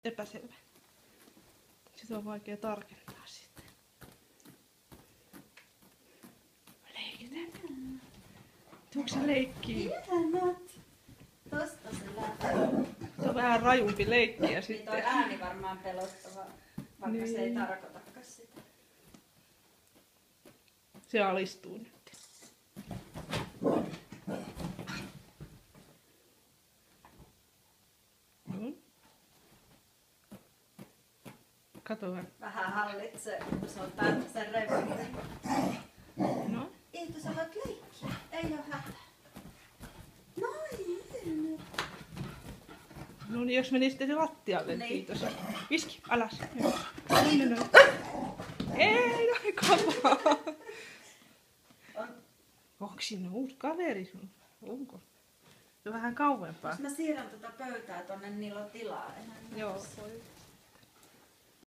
epäselvä. Sitä on vaikea tarkentaa sitten. Leikitään. Tuuko se leikkii? Ihanat! Tosta se lähtee. Se on vähän rajumpi leikkiä Niin sitten. toi ääni varmaan pelottava, vaikka niin. se ei tarkoitakaan sitä. Se alistuu nyt. Kato vähän. Vähän hallitse, kun se on päätä sen reviiri. No. Eikö sä voit leikkiä? Ei oo hätää. Noin! No niin, jos meni sitten lattialle, Niin. kiitos. Viski, alas. No. Ei, noin kovaa. Onko siinä uusi kaveri sun? Onko? Se on vähän kauempaa. Jos mä siirrän tätä pöytää tonne, niillä on tilaa enää. Joo.